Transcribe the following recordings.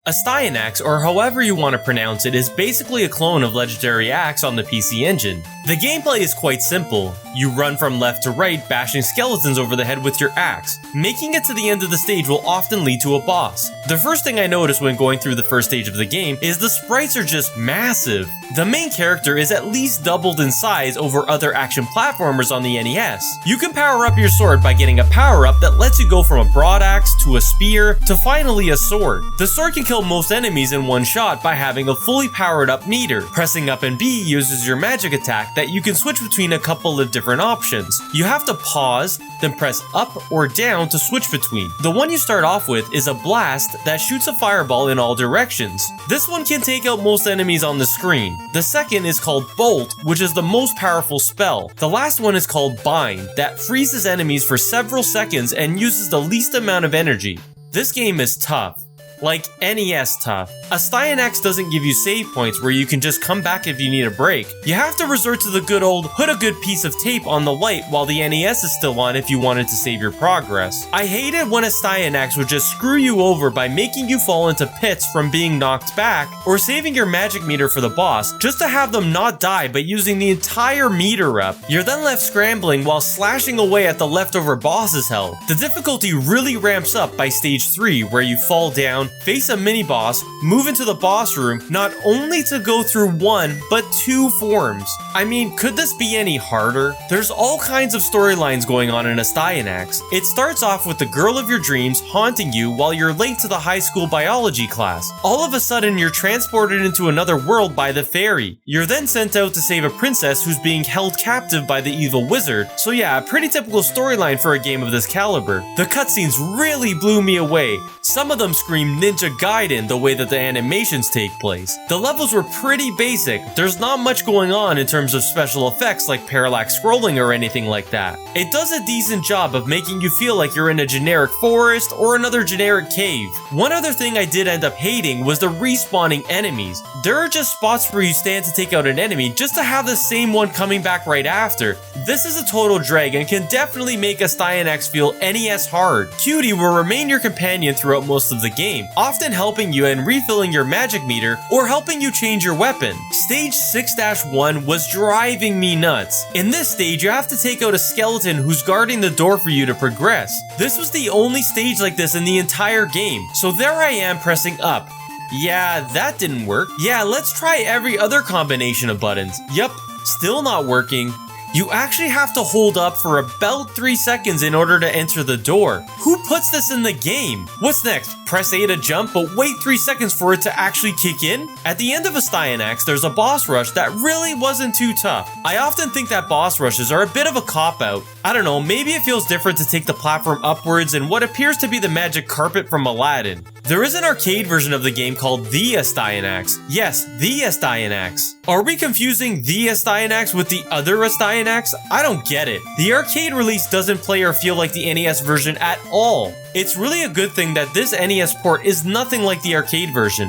Astyanax, or however you want to pronounce it, is basically a clone of Legendary Axe on the PC Engine. The gameplay is quite simple. You run from left to right, bashing skeletons over the head with your axe. Making it to the end of the stage will often lead to a boss. The first thing I noticed when going through the first stage of the game is the sprites are just massive. The main character is at least doubled in size over other action platformers on the NES. You can power up your sword by getting a power-up that lets you go from a broad axe to a spear to finally a sword. The sword can kill most enemies in one shot by having a fully powered up meter. Pressing up and B uses your magic attack that you can switch between a couple of different options. You have to pause, then press up or down to switch between. The one you start off with is a blast that shoots a fireball in all directions. This one can take out most enemies on the screen. The second is called Bolt, which is the most powerful spell. The last one is called Bind, that freezes enemies for several seconds and uses the least amount of energy. This game is tough. Like NES tough. Astyanax doesn't give you save points where you can just come back if you need a break. You have to resort to the good old put a good piece of tape on the light while the NES is still on if you wanted to save your progress. I hated when Astyanax would just screw you over by making you fall into pits from being knocked back, or saving your magic meter for the boss just to have them not die by using the entire meter up. You're then left scrambling while slashing away at the leftover boss's health. The difficulty really ramps up by stage 3 where you fall down, face a mini-boss, move into the boss room, not only to go through one, but 2 forms. I mean, could this be any harder? There's all kinds of storylines going on in Astyanax. It starts off with the girl of your dreams haunting you while you're late to the high school biology class. All of a sudden, you're transported into another world by the fairy. You're then sent out to save a princess who's being held captive by the evil wizard. So yeah, a pretty typical storyline for a game of this caliber. The cutscenes really blew me away. Some of them scream Ninja Gaiden the way that the animations take place. The levels were pretty basic. There's not much going on in terms of special effects like parallax scrolling or anything like that. It does a decent job of making you feel like you're in a generic forest or another generic cave. One other thing I did end up hating was the respawning enemies. There are just spots where you stand to take out an enemy just to have the same one coming back right after. This is a total drag and can definitely make Astyanax feel NES hard. Cutie will remain your companion throughout most of the game, often helping you and refilling your magic meter or helping you change your weapon. Stage 6-1 was driving me nuts. In this stage, you have to take out a skeleton who's guarding the door for you to progress. This was the only stage like this in the entire game, so there I am pressing up. Yeah, that didn't work. Yeah, let's try every other combination of buttons. Yup, still not working. You actually have to hold up for about 3 seconds in order to enter the door. Who puts this in the game? What's next? Press A to jump, but wait 3 seconds for it to actually kick in? At the end of Astyanax, there's a boss rush that really wasn't too tough. I often think that boss rushes are a bit of a cop-out. I don't know, maybe it feels different to take the platform upwards in what appears to be the magic carpet from Aladdin. There is an arcade version of the game called The Astyanax. Yes, The Astyanax. Are we confusing The Astyanax with the other Astyanax? I don't get it. The arcade release doesn't play or feel like the NES version at all. It's really a good thing that this NES port is nothing like the arcade version.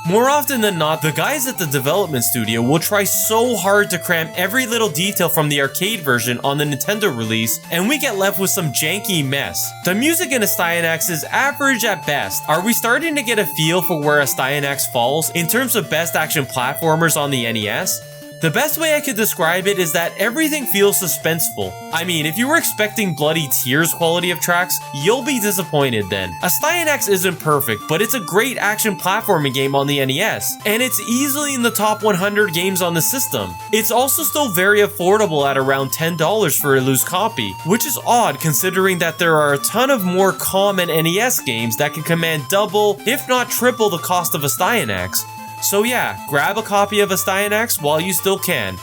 More often than not, the guys at the development studio will try so hard to cram every little detail from the arcade version on the Nintendo release, and we get left with some janky mess. The music in Astyanax is average at best. Are we starting to get a feel for where Astyanax falls in terms of best action platformers on the NES? The best way I could describe it is that everything feels suspenseful. I mean, if you were expecting Bloody Tears quality of tracks, you'll be disappointed then. Astyanax isn't perfect, but it's a great action platforming game on the NES, and it's easily in the top 100 games on the system. It's also still very affordable at around $10 for a loose copy, which is odd considering that there are a ton of more common NES games that can command double, if not triple the cost of Astyanax. So yeah, grab a copy of Astyanax while you still can.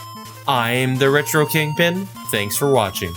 I'm the Retro Kingpin. Thanks for watching.